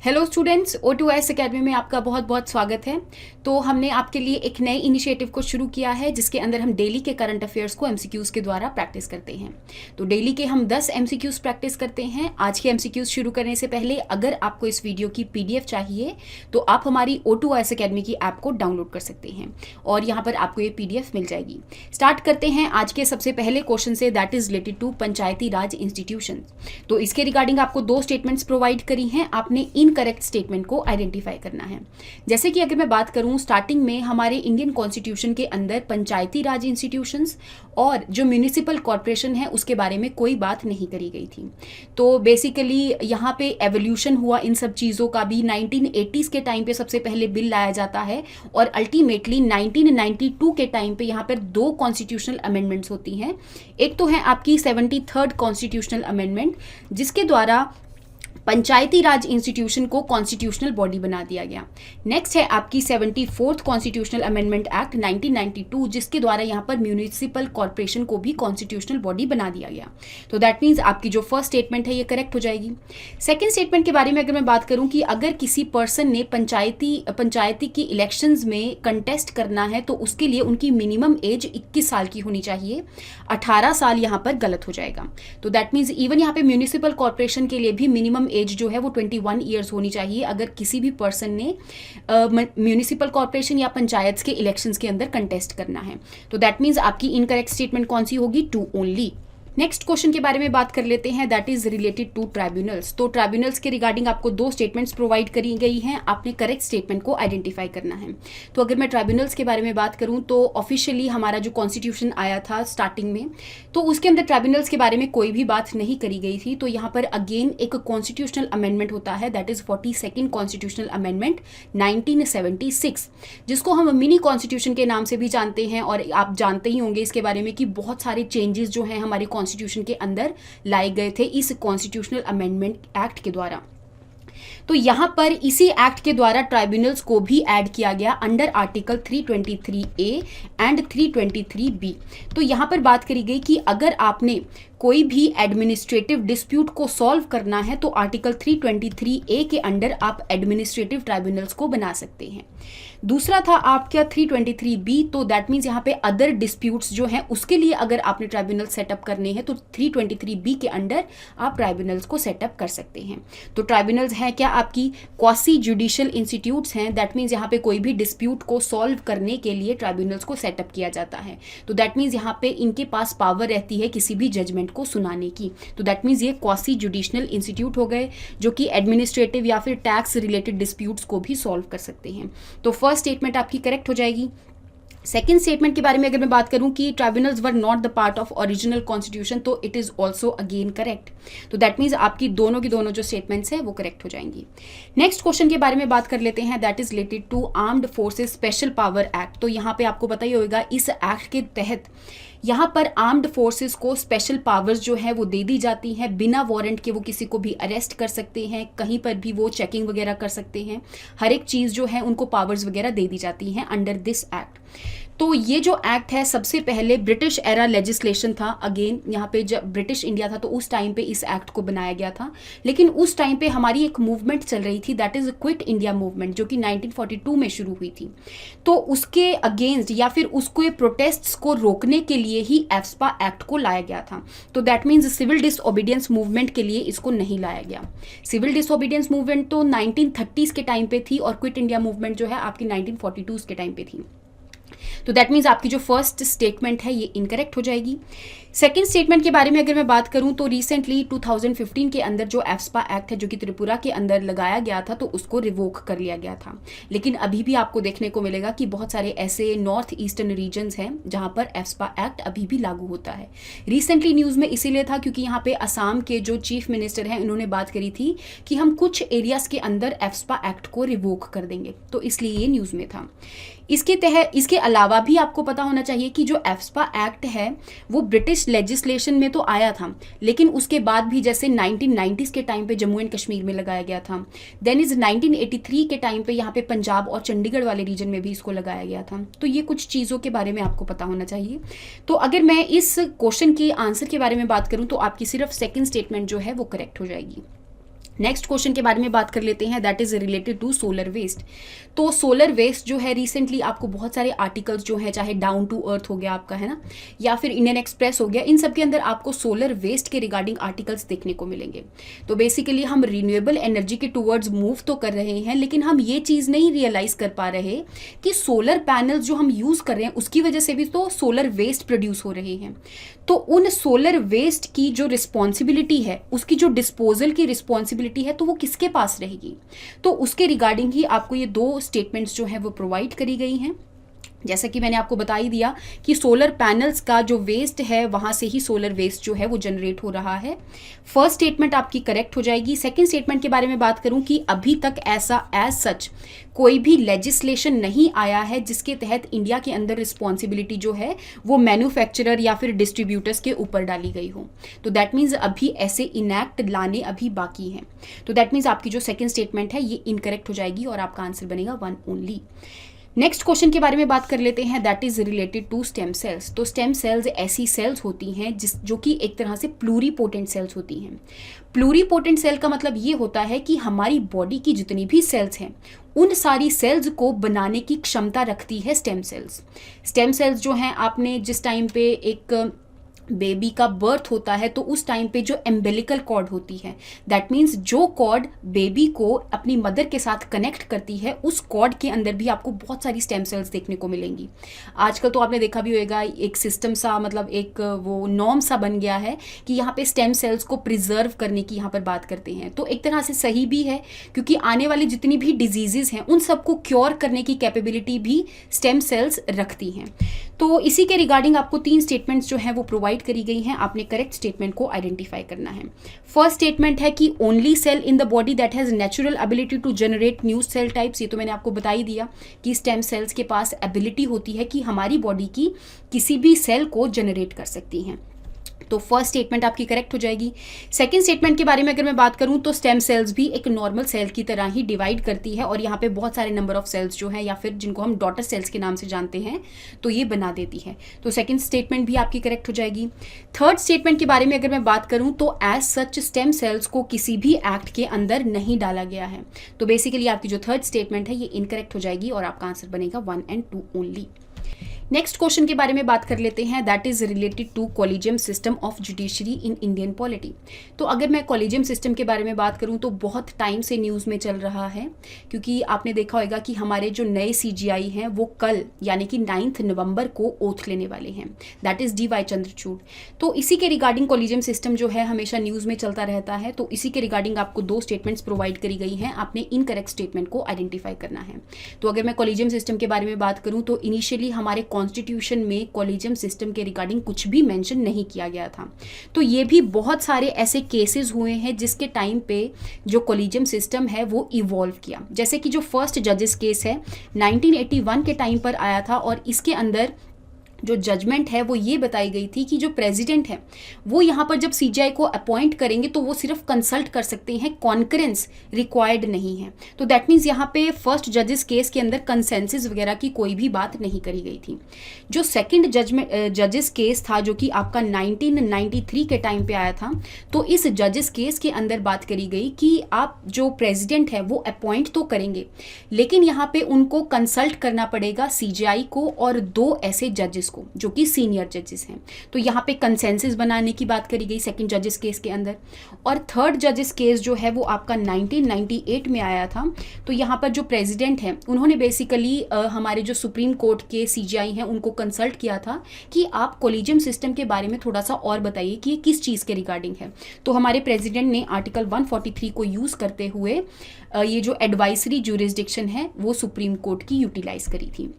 Hello students, O2S academy में आपका बहुत बहुत स्वागत है। तो हमने आपके लिए एक नए इनिशिएटिव को शुरू किया है जिसके अंदर हम डेली के करंट अफेयर्स को MCQs के द्वारा प्रैक्टिस करते हैं। तो डेली के हम 10 MCQs प्रैक्टिस करते हैं। आज के MCQs शुरू करने से पहले अगर आपको इस वीडियो की PDF चाहिए तो आप हमारी O2S अकेडमी की ऐप को डाउनलोड कर सकते हैं और यहाँ पर आपको ये PDF मिल जाएगी। स्टार्ट करते हैं आज के सबसे पहले क्वेश्चन से, that is related to Panchayati Raj institution. तो इसके रिगार्डिंग आपको 2 स्टेटमेंट्स प्रोवाइड करी हैं, आपने इनकरेक्ट स्टेटमेंट को आइडेंटिफाई करना है। जैसे कि अगर मैं बात करूं, स्टार्टिंग में हमारे इंडियन कॉन्स्टिट्यूशन के अंदर पंचायती राज इंस्टीट्यूशंस और जो म्यूनिसिपल कॉर्पोरेशन है उसके बारे में कोई बात नहीं करी गई थी। तो बेसिकली यहाँ पे एवोल्यूशन हुआ इन सब चीज़ों का भी। 1980s के टाइम पे सबसे पहले बिल लाया जाता है और अल्टीमेटली 1992 के टाइम पे यहाँ पर 2 कॉन्स्टिट्यूशनल अमेंडमेंट्स होती हैं। एक तो है आपकी 73rd कॉन्स्टिट्यूशनल अमेंडमेंट जिसके द्वारा पंचायती राज इंस्टीट्यूशन को कॉन्स्टिट्यूशनल बॉडी बना दिया गया। नेक्स्ट है आपकी 74th कॉन्स्टिट्यूशनल अमेंडमेंट एक्ट 1992 जिसके द्वारा यहाँ पर म्यूनिसिपल कॉर्पोरेशन को भी कॉन्स्टिट्यूशनल बॉडी बना दिया गया। तो दैट मीन्स आपकी जो फर्स्ट स्टेटमेंट है ये करेक्ट हो जाएगी। सेकेंड स्टेटमेंट के बारे में अगर मैं बात करूँ कि अगर किसी पर्सन ने पंचायती की इलेक्शंस में कंटेस्ट करना है तो उसके लिए उनकी मिनिमम एज 21 साल की होनी चाहिए, 18 साल यहाँ पर गलत हो जाएगा। तो दैट मीन्स इवन यहाँ पे म्यूनिसिपल कॉर्पोरेशन के लिए भी मिनिमम एज जो है वो 21 ईयर्स होनी चाहिए अगर किसी भी पर्सन ने म्यूनिसिपल कॉर्पोरेशन या पंचायत के इलेक्शंस के अंदर कंटेस्ट करना है। तो दैट मीन्स आपकी इनकरेक्ट स्टेटमेंट कौन सी होगी? 2 ओनली। नेक्स्ट क्वेश्चन के बारे में बात कर लेते हैं, that is related to tribunals. तो ट्राइब्यूनल्स के रिगार्डिंग आपको 2 स्टेटमेंट्स प्रोवाइड करी गई हैं, आपने करेक्ट स्टेटमेंट को आइडेंटिफाई करना है। तो अगर मैं ट्राइब्यूनल्स के बारे में बात करूं तो ऑफिशियली हमारा जो कॉन्स्टिट्यूशन आया था स्टार्टिंग में तो उसके अंदर ट्राइब्यूनल्स के बारे में कोई भी बात नहीं करी गई थी। तो यहाँ पर अगेन एक कॉन्स्टिट्यूशनल अमेंडमेंट होता है, that is 42nd constitutional amendment 1976 जिसको हम मिनी कॉन्स्टिट्यूशन के नाम से भी जानते हैं। और आप जानते ही होंगे इसके बारे में कि बहुत सारे चेंजेस जो हैं हमारे कॉन्स्टिट्यूशन के अंदर लाए गए थे इस कॉन्स्टिट्यूशनल अमेंडमेंट एक्ट के द्वारा। तो यहां पर इसी एक्ट के द्वारा ट्राइब्यूनल्स को भी ऐड किया गया under article 323A and 323B। तो यहां पर बात करी गई कि अगर आपने कोई भी एडमिनिस्ट्रेटिव डिस्प्यूट को सॉल्व करना है तो आर्टिकल 323A के अंडर आप एडमिनिस्ट्रेटिव ट्राइब्यूनल्स को बना सकते हैं। दूसरा था आपका 323B, तो दैट मीन्स यहाँ पे अदर डिस्प्यूट्स जो हैं उसके लिए अगर आपने ट्राइब्यूनल सेटअप करने हैं तो 323B के अंडर आप ट्राइब्यूनल्स को सेटअप कर सकते हैं। तो ट्राइब्यूनल्स हैं क्या? आपकी क्वासी जुडिशियल इंस्टीट्यूट्स हैं। दैट मीन्स यहाँ पे कोई भी डिस्प्यूट को सॉल्व करने के लिए ट्राइब्यूनल्स को सेटअप किया जाता है। तो दैट मीन्स यहाँ पे इनके पास पावर रहती है किसी भी जजमेंट को सुनाने की। तो दैट मीन्स ये क्वासी जुडिशियल इंस्टीट्यूट हो गए जो कि एडमिनिस्ट्रेटिव या फिर टैक्स रिलेटेड डिस्प्यूट्स को भी सॉल्व कर सकते हैं। तो फर्स्ट स्टेटमेंट आपकी करेक्ट हो जाएगी। सेकेंड स्टेटमेंट के बारे में अगर मैं बात करूं कि tribunals were not the part of original constitution, तो it is also again correct. तो दैट मीन्स आपकी दोनों की दोनों जो स्टेटमेंट्स है वो करेक्ट हो जाएंगी। नेक्स्ट क्वेश्चन के बारे में बात कर लेते हैं, that is related to armed forces special power act. तो यहाँ पे आपको पता ही होगा इस एक्ट के तहत यहाँ पर आर्म्ड फोर्सेस को स्पेशल पावर्स जो है वो दे दी जाती हैं। बिना वारंट के वो किसी को भी अरेस्ट कर सकते हैं, कहीं पर भी वो चेकिंग वगैरह कर सकते हैं। हर एक चीज़ जो है उनको पावर्स वगैरह दे दी जाती हैं अंडर दिस एक्ट। तो ये जो एक्ट है सबसे पहले ब्रिटिश एरा लेजिस्लेशन था। अगेन यहाँ पे जब ब्रिटिश इंडिया था तो उस टाइम पे इस एक्ट को बनाया गया था, लेकिन उस टाइम पे हमारी एक मूवमेंट चल रही थी that is quit India movement जो कि 1942 में शुरू हुई थी। तो उसके अगेंस्ट या फिर उसके प्रोटेस्ट्स को रोकने के लिए ही एफ्स्पा एक्ट को लाया गया था। तो that means civil disobedience movement के लिए इसको नहीं लाया गया। सिविल डिसओबीडियंस मूवमेंट तो 1930s के टाइम पे थी और क्विट इंडिया मूवमेंट जो है आपकी 1942 के टाइम पे थी। तो दैट मीन्स आपकी जो फर्स्ट स्टेटमेंट है ये इनकरेक्ट हो जाएगी। सेकेंड स्टेटमेंट के बारे में अगर मैं बात करूं तो रिसेंटली 2015 के अंदर जो एफ्स्पा एक्ट है जो कि त्रिपुरा के अंदर लगाया गया था तो उसको रिवोक कर लिया गया था। लेकिन अभी भी आपको देखने को मिलेगा कि बहुत सारे ऐसे नॉर्थ ईस्टर्न रीजन्स हैं जहां पर एफ्स्पा एक्ट अभी भी लागू होता है। रिसेंटली न्यूज़ में इसीलिए था क्योंकि यहाँ पे असम के जो चीफ मिनिस्टर हैं उन्होंने बात करी थी कि हम कुछ एरियाज के अंदर एफ्स्पा एक्ट को रिवोक कर देंगे, तो इसलिए ये न्यूज़ में था। इसके अलावा भी आपको पता होना चाहिए कि जो एफ्स्पा एक्ट है वो ब्रिटिश लेजिस्लेशन में तो आया था, लेकिन उसके बाद भी जैसे 1990s के टाइम पे जम्मू एंड कश्मीर में लगाया गया था। देन इज 1983 के टाइम पे यहाँ पे पंजाब और चंडीगढ़ वाले रीजन में भी इसको लगाया गया था। तो ये कुछ चीज़ों के बारे में आपको पता होना चाहिए। तो अगर मैं इस क्वेश्चन के आंसर के बारे में बात करूँ तो आपकी सिर्फ सेकेंड स्टेटमेंट जो है वो करेक्ट हो जाएगी। नेक्स्ट क्वेश्चन के बारे में बात कर लेते हैं, that is related to solar waste. तो सोलर वेस्ट जो है रिसेंटली आपको बहुत सारे आर्टिकल्स जो हैं, चाहे डाउन टू अर्थ हो गया आपका, है ना, या फिर इंडियन एक्सप्रेस हो गया, इन सब के अंदर आपको सोलर वेस्ट के रिगार्डिंग आर्टिकल्स देखने को मिलेंगे। तो बेसिकली हम रिन्यूएबल एनर्जी के टूवर्ड्स मूव तो कर रहे हैं, लेकिन हम ये चीज़ नहीं रियलाइज कर पा रहे कि सोलर पैनल्स जो हम यूज़ कर रहे हैं उसकी वजह से भी तो सोलर वेस्ट प्रोड्यूस हो रहे हैं। तो उन सोलर वेस्ट की जो रिस्पॉन्सिबिलिटी है, उसकी जो डिस्पोजल की रिस्पॉन्सिबिलिटी है, तो वो किसके पास रहेगी? तो उसके रिगार्डिंग ही आपको ये 2 स्टेटमेंट्स जो हैं वो प्रोवाइड करी गई हैं। जैसा कि मैंने आपको बता ही दिया कि सोलर पैनल्स का जो वेस्ट है वहाँ से ही सोलर वेस्ट जो है वो जनरेट हो रहा है। फर्स्ट स्टेटमेंट आपकी करेक्ट हो जाएगी। सेकंड स्टेटमेंट के बारे में बात करूँ कि अभी तक ऐसा एज सच कोई भी लेजिस्लेशन नहीं आया है जिसके तहत इंडिया के अंदर रिस्पॉन्सिबिलिटी जो है वो मैन्युफैक्चरर या फिर डिस्ट्रीब्यूटर्स के ऊपर डाली गई हो। तो दैट मीन्स अभी ऐसे इनैक्ट लाने अभी बाकी हैं। तो दैट मीन्स आपकी जो सेकेंड स्टेटमेंट है ये इनकरेक्ट हो जाएगी और आपका आंसर बनेगा 1 ओनली। नेक्स्ट क्वेश्चन के बारे में बात कर लेते हैं, that is related to stem cells. तो स्टेम सेल्स ऐसी सेल्स होती हैं जो कि एक तरह से प्लूरीपोटेंट सेल्स होती हैं। प्लूरीपोटेंट सेल का मतलब ये होता है कि हमारी बॉडी की जितनी भी सेल्स हैं उन सारी सेल्स को बनाने की क्षमता रखती है स्टेम सेल्स। स्टेम सेल्स जो हैं, आपने जिस टाइम पे एक बेबी का बर्थ होता है तो उस टाइम पे जो एम्बिलिकल कॉर्ड होती है, दैट मीन्स जो कॉर्ड बेबी को अपनी मदर के साथ कनेक्ट करती है, उस कॉर्ड के अंदर भी आपको बहुत सारी स्टेम सेल्स देखने को मिलेंगी। आजकल तो आपने देखा भी होगा एक सिस्टम सा, मतलब एक वो नॉर्म सा बन गया है कि यहाँ पे स्टेम सेल्स को प्रिजर्व करने की यहाँ पर बात करते हैं। तो एक तरह से सही भी है, क्योंकि आने वाली जितनी भी डिजीजेज हैं उन सबको क्योर करने की कैपेबिलिटी भी स्टेम सेल्स रखती हैं। तो इसी के रिगार्डिंग आपको 3 स्टेटमेंट्स जो हैं वो प्रोवाइड करी गई हैं। आपने करेक्ट स्टेटमेंट को आइडेंटिफाई करना है। फर्स्ट स्टेटमेंट है कि only cell in the body that has natural ability to generate new cell types. ये तो मैंने आपको बता ही दिया कि स्टेम सेल्स के पास एबिलिटी होती है कि हमारी बॉडी की किसी भी सेल को जनरेट कर सकती हैं। तो फर्स्ट स्टेटमेंट आपकी करेक्ट हो जाएगी। सेकंड स्टेटमेंट के बारे में अगर मैं बात करूं तो स्टेम सेल्स भी एक नॉर्मल सेल की तरह ही डिवाइड करती है और यहाँ पे बहुत सारे नंबर ऑफ सेल्स जो है या फिर जिनको हम डॉटर सेल्स के नाम से जानते हैं तो ये बना देती है। तो सेकंड स्टेटमेंट भी आपकी करेक्ट हो जाएगी। थर्ड स्टेटमेंट के बारे में अगर मैं बात करूँ तो एज सच स्टेम सेल्स को किसी भी एक्ट के अंदर नहीं डाला गया है। तो बेसिकली आपकी जो थर्ड स्टेटमेंट है ये इनकरेक्ट हो जाएगी और आपका आंसर बनेगा 1 और 2 ओनली। नेक्स्ट क्वेश्चन के बारे में बात कर लेते हैं, that is related to collegium system of judiciary in Indian polity. तो अगर मैं कॉलेजियम सिस्टम के बारे में बात करूं तो बहुत टाइम से न्यूज़ में चल रहा है, क्योंकि आपने देखा होगा कि हमारे जो नए CGI हैं वो कल यानी कि 9 नवंबर को ओथ लेने वाले हैं, दैट इज DY चंद्रचूड़। तो इसी के रिगार्डिंग कॉलेजियम सिस्टम जो है हमेशा न्यूज़ में चलता रहता है। तो इसी के रिगार्डिंग आपको 2 स्टेटमेंट्स प्रोवाइड करी गई हैं, आपने इनकरेक्ट स्टेटमेंट को आइडेंटिफाई करना है। तो अगर मैं कॉलेजियम सिस्टम के बारे में बात करूँ तो इनिशियली हमारे कॉन्स्टिट्यूशन में कॉलेजियम सिस्टम के रिगार्डिंग कुछ भी मेंशन नहीं किया गया था। तो ये भी बहुत सारे ऐसे केसेस हुए हैं जिसके टाइम पे जो कॉलेजियम सिस्टम है वो इवॉल्व किया। जैसे कि जो फर्स्ट जजेस केस है 1981 के टाइम पर आया था और इसके अंदर जो जजमेंट है वो ये बताई गई थी कि जो प्रेसिडेंट है वो यहाँ पर जब CGI को अपॉइंट करेंगे तो वो सिर्फ कंसल्ट कर सकते हैं, कॉन्करेंस रिक्वायर्ड नहीं है। तो दैट मीन्स यहाँ पे फर्स्ट जजेस केस के अंदर कंसेंसस वगैरह की कोई भी बात नहीं करी गई थी। जो सेकंड जजेस केस था जो कि आपका 1993 के टाइम पे आया था, तो इस जजेस केस के अंदर बात करी गई कि आप जो प्रेसिडेंट है वो अपॉइंट तो करेंगे, लेकिन यहाँ पे उनको कंसल्ट करना पड़ेगा CGI को और 2 ऐसे जजेस को जो कि सीनियर जजेस हैं। तो यहाँ पे कंसेंसस बनाने की बात करी गई सेकंड जजेस केस के अंदर। और थर्ड जजेस केस जो है वो आपका 1998 में आया था। तो यहाँ पर जो प्रेसिडेंट हैं उन्होंने बेसिकली हमारे जो सुप्रीम कोर्ट के CGI हैं उनको कंसल्ट किया था कि आप कॉलेजियम सिस्टम के बारे में थोड़ा सा और बताइए कि ये किस चीज़ के रिगार्डिंग है। तो हमारे प्रेसिडेंट ने आर्टिकल 143 को यूज़ करते हुए ये जो एडवाइजरी ज्यूरिसडिक्शन है वो सुप्रीम कोर्ट की यूटिलाइज करी थी।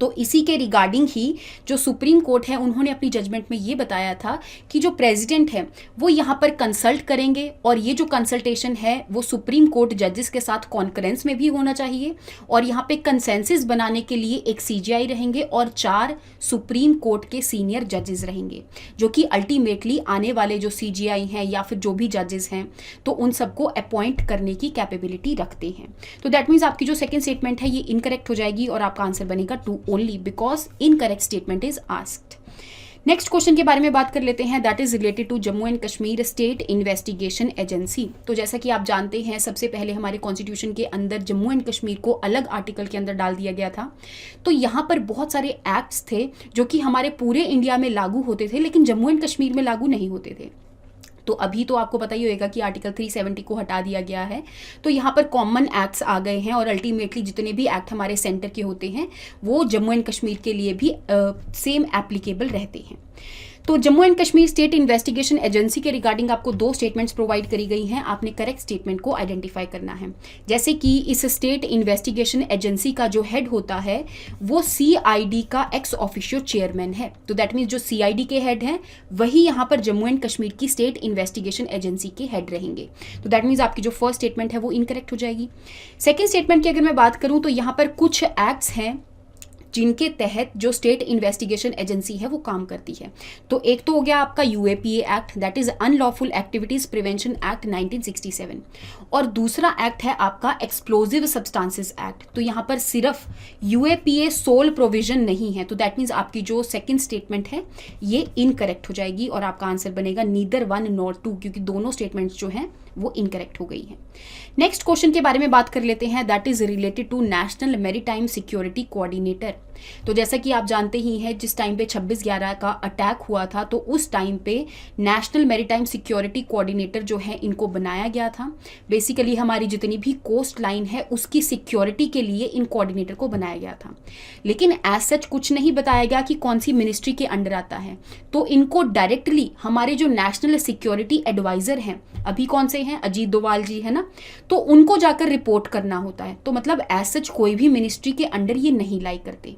तो इसी के रिगार्डिंग ही जो सुप्रीम कोर्ट है उन्होंने अपनी जजमेंट में ये बताया था कि जो प्रेसिडेंट है वो यहाँ पर कंसल्ट करेंगे और ये जो कंसल्टेशन है वो सुप्रीम कोर्ट जजेस के साथ कॉन्फ्रेंस में भी होना चाहिए और यहाँ पे कंसेंसस बनाने के लिए एक CGI रहेंगे और 4 सुप्रीम कोर्ट के सीनियर जजेस रहेंगे, जो कि अल्टीमेटली आने वाले जो CGI हैं या फिर जो भी जजेस हैं तो उन सबको अपॉइंट करने की कैपेबिलिटी रखते हैं। तो दैट मीन्स आपकी जो सेकेंड स्टेटमेंट है ये इनकरेक्ट हो जाएगी और आपका आंसर बनेगा 2 only because incorrect statement is asked. Next question के बारे में बात कर लेते हैं, that is related to Jammu and Kashmir state investigation agency. तो जैसा कि आप जानते हैं, सबसे पहले हमारे कॉन्स्टिट्यूशन के अंदर जम्मू एंड कश्मीर को अलग आर्टिकल के अंदर डाल दिया गया था। तो यहाँ पर बहुत सारे एक्ट्स थे जो कि हमारे पूरे इंडिया में लागू होते थे, लेकिन जम्मू एंड कश्मीर में लागू नहीं होते थे। तो अभी तो आपको पता ही होगा कि आर्टिकल 370 को हटा दिया गया है। तो यहाँ पर कॉमन एक्ट्स आ गए हैं और अल्टीमेटली जितने भी एक्ट हमारे सेंटर के होते हैं वो जम्मू एंड कश्मीर के लिए भी सेम एप्लीकेबल रहते हैं। तो Jammu and Kashmir state investigation agency के रिगार्डिंग आपको 2 स्टेटमेंट्स प्रोवाइड करी गई हैं। आपने करेक्ट स्टेटमेंट को आइडेंटिफाई करना है। जैसे कि इस स्टेट इन्वेस्टिगेशन एजेंसी का जो हेड होता है वो CID का एक्स ऑफिशियो चेयरमैन है। तो दैट मीन्स जो CID के हेड हैं वही यहाँ पर जम्मू एंड कश्मीर की स्टेट इन्वेस्टिगेशन एजेंसी के हेड रहेंगे। तो दैट मीन्स आपकी जो फर्स्ट स्टेटमेंट है वो इनकरेक्ट हो जाएगी। सेकेंड स्टेटमेंट की अगर मैं बात करूँ तो यहाँ पर कुछ एक्ट्स हैं जिनके तहत जो स्टेट इन्वेस्टिगेशन एजेंसी है वो काम करती है। तो एक तो हो गया आपका UAPA act, that is unlawful activities prevention act 1967, और दूसरा एक्ट है आपका एक्सप्लोजिव सब्सटेंसेस एक्ट। तो यहाँ पर सिर्फ UAPA सोल प्रोविजन नहीं है। तो दैट मीन्स आपकी जो सेकंड स्टेटमेंट है ये इनकरेक्ट हो जाएगी और आपका आंसर बनेगा नीदर 1 नॉर 2, क्योंकि दोनों स्टेटमेंट्स जो हैं वो इनकरेक्ट हो गई है। नेक्स्ट क्वेश्चन के बारे में बात कर लेते हैं, that is related to national maritime security coordinator. तो जैसा कि आप जानते ही हैं, जिस टाइम पे 26/11 का अटैक हुआ था तो उस टाइम पे नेशनल मैरीटाइम सिक्योरिटी कोऑर्डिनेटर जो है इनको बनाया गया था। बेसिकली हमारी जितनी भी कोस्ट लाइन है उसकी सिक्योरिटी के लिए इन कोऑर्डिनेटर को बनाया गया था, लेकिन एज सच कुछ नहीं बताया गया कि कौन सी मिनिस्ट्री के अंडर आता है। तो इनको डायरेक्टली हमारे जो नेशनल सिक्योरिटी एडवाइजर हैं, अभी कौन से हैं, अजीत डोवाल जी है ना, तो उनको जाकर रिपोर्ट करना होता है। तो मतलब एज सच कोई भी मिनिस्ट्री के अंडर ये नहीं लाई करते।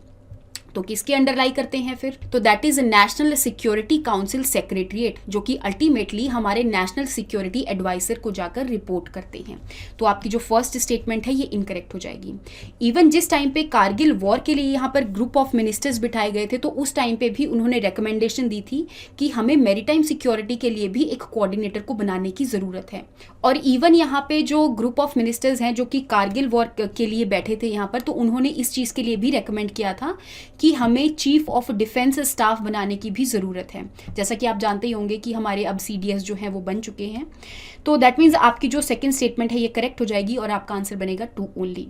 तो किसके अंडर लाई करते हैं फिर? तो that is national security council secretariat, जो कि अल्टीमेटली हमारे नेशनल सिक्योरिटी एडवाइजर को जाकर रिपोर्ट करते हैं। तो आपकी जो फर्स्ट स्टेटमेंट है ये इनकरेक्ट हो जाएगी। इवन जिस टाइम पे कारगिल वॉर के लिए यहाँ पर ग्रुप ऑफ मिनिस्टर्स बिठाए गए थे तो उस टाइम पे भी उन्होंने रिकमेंडेशन दी थी कि हमें मैरीटाइम सिक्योरिटी के लिए भी एक कोऑर्डिनेटर को बनाने की जरूरत है। और इवन यहाँ पे जो ग्रुप ऑफ मिनिस्टर्स हैं जो कि कारगिल वॉर के लिए बैठे थे यहाँ पर, तो उन्होंने इस चीज़ के लिए भी रेकमेंड किया था कि हमें चीफ ऑफ डिफेंस स्टाफ बनाने की भी ज़रूरत है। जैसा कि आप जानते ही होंगे कि हमारे अब CDS जो हैं वो बन चुके हैं। तो दैट मीन्स आपकी जो सेकंड स्टेटमेंट है ये करेक्ट हो जाएगी और आपका आंसर बनेगा 2 ओनली।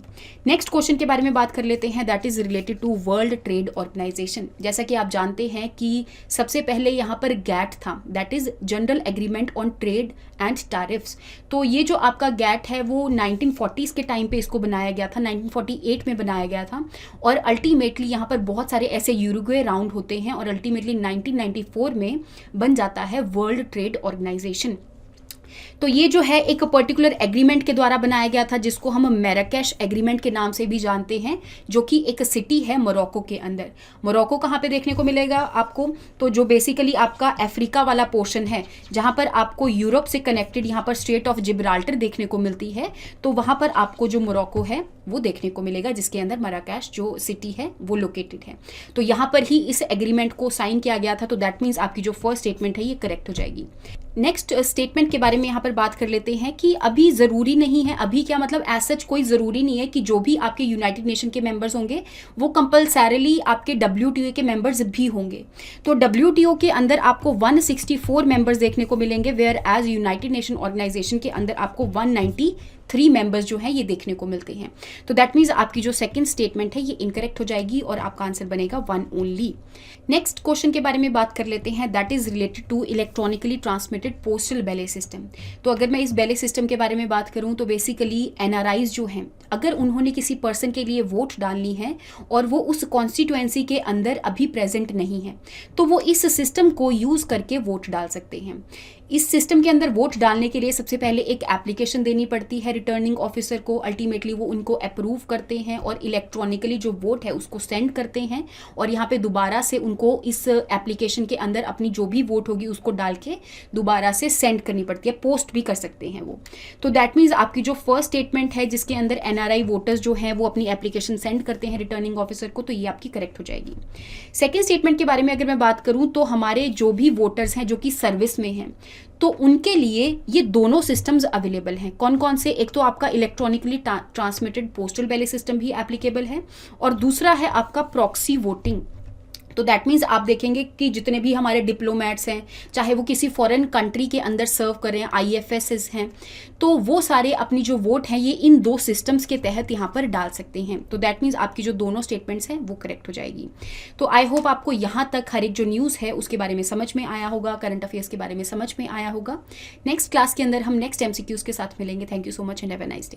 नेक्स्ट क्वेश्चन के बारे में बात कर लेते हैं, that is related to world trade organisation. जैसा कि आप जानते हैं कि सबसे पहले यहाँ पर GATT था, that is general agreement on trade and tariffs. तो ये जो आपका GATT है वो 1940s के टाइम पे इसको बनाया गया था, 1948 में बनाया गया था। और अल्टीमेटली यहाँ पर बहुत सारे ऐसे यूरुग्वे राउंड होते हैं और अल्टीमेटली 1994 में बन जाता है वर्ल्ड ट्रेड ऑर्गेनाइजेशन। तो ये जो है एक पर्टिकुलर एग्रीमेंट के द्वारा बनाया गया था जिसको हम मैराकेश एग्रीमेंट के नाम से भी जानते हैं, जो कि एक सिटी है मोरक्को के अंदर। मोरक्को कहाँ पे देखने को मिलेगा आपको? तो जो बेसिकली आपका अफ्रीका वाला पोर्शन है जहाँ पर आपको यूरोप से कनेक्टेड यहाँ पर स्ट्रेट ऑफ जिब्राल्टर देखने को मिलती है, तो वहाँ पर आपको जो मोरक्को है वो देखने को मिलेगा, जिसके अंदर मैराकेश जो सिटी है वो लोकेटेड है। तो यहाँ पर ही इस एग्रीमेंट को साइन किया गया था। तो दैट मीन्स आपकी जो फर्स्ट स्टेटमेंट है ये करेक्ट हो जाएगी। नेक्स्ट स्टेटमेंट के बारे में यहाँ पर बात कर लेते हैं कि अभी ज़रूरी नहीं है, अभी क्या मतलब एज सच कोई ज़रूरी नहीं है कि जो भी आपके यूनाइटेड नेशन के मेंबर्स होंगे वो कंपलसरीली आपके WTO के मेंबर्स भी होंगे। तो WTO के अंदर आपको 164 मेंबर्स देखने को मिलेंगे, whereas United Nation organisation के अंदर आपको 193 मेंबर्स जो हैं ये देखने को मिलते हैं। तो दैट मीन्स आपकी जो सेकंड स्टेटमेंट है ये इनकरेक्ट हो जाएगी और आपका आंसर बनेगा 1 ओनली। नेक्स्ट क्वेश्चन के बारे में बात कर लेते हैं, that is related to electronically transmitted postal ballot system. तो अगर मैं इस बैलेट सिस्टम के बारे में बात करूं तो बेसिकली NRIs जो हैं, अगर उन्होंने किसी पर्सन के लिए वोट डालनी है और वो उस कॉन्स्टिट्यूएंसी के अंदर अभी प्रेजेंट नहीं है, तो वो इस सिस्टम को यूज़ करके वोट डाल सकते हैं। इस सिस्टम के अंदर वोट डालने के लिए सबसे पहले एक एप्लीकेशन देनी पड़ती है रिटर्निंग ऑफिसर को। अल्टीमेटली वो उनको अप्रूव करते हैं और इलेक्ट्रॉनिकली जो वोट है उसको सेंड करते हैं और यहाँ पे दोबारा से उनको इस एप्लीकेशन के अंदर अपनी जो भी वोट होगी उसको डाल के दोबारा से सेंड करनी पड़ती है, पोस्ट भी कर सकते हैं वो। तो दैट मीन्स आपकी जो फर्स्ट स्टेटमेंट है जिसके अंदर NRI वोटर्स जो हैं वो अपनी एप्लीकेशन सेंड करते हैं रिटर्निंग ऑफिसर को, तो ये आपकी करेक्ट हो जाएगी। सेकेंड स्टेटमेंट के बारे में अगर मैं बात करूँ तो हमारे जो भी वोटर्स हैं जो कि सर्विस में हैं तो उनके लिए ये दोनों सिस्टम्स अवेलेबल हैं। कौन कौन से? एक तो आपका electronically transmitted postal ballot system भी एप्लीकेबल है और दूसरा है आपका प्रॉक्सी वोटिंग। तो दैट मीन्स आप देखेंगे कि जितने भी हमारे डिप्लोमेट्स हैं, चाहे वो किसी फॉरेन कंट्री के अंदर सर्व करें, IFSs हैं, तो वो सारे अपनी जो वोट हैं ये इन 2 सिस्टम्स के तहत यहाँ पर डाल सकते हैं। तो दैट मीन्स आपकी जो दोनों स्टेटमेंट्स हैं वो करेक्ट हो जाएगी। तो आई होप आपको यहाँ तक हर एक जो न्यूज़ है उसके बारे में समझ में आया होगा, करंट अफेयर्स के बारे में समझ में आया होगा। नेक्स्ट क्लास के अंदर हम नेक्स्ट MCQs के साथ मिलेंगे। Thank you so much and have a nice day.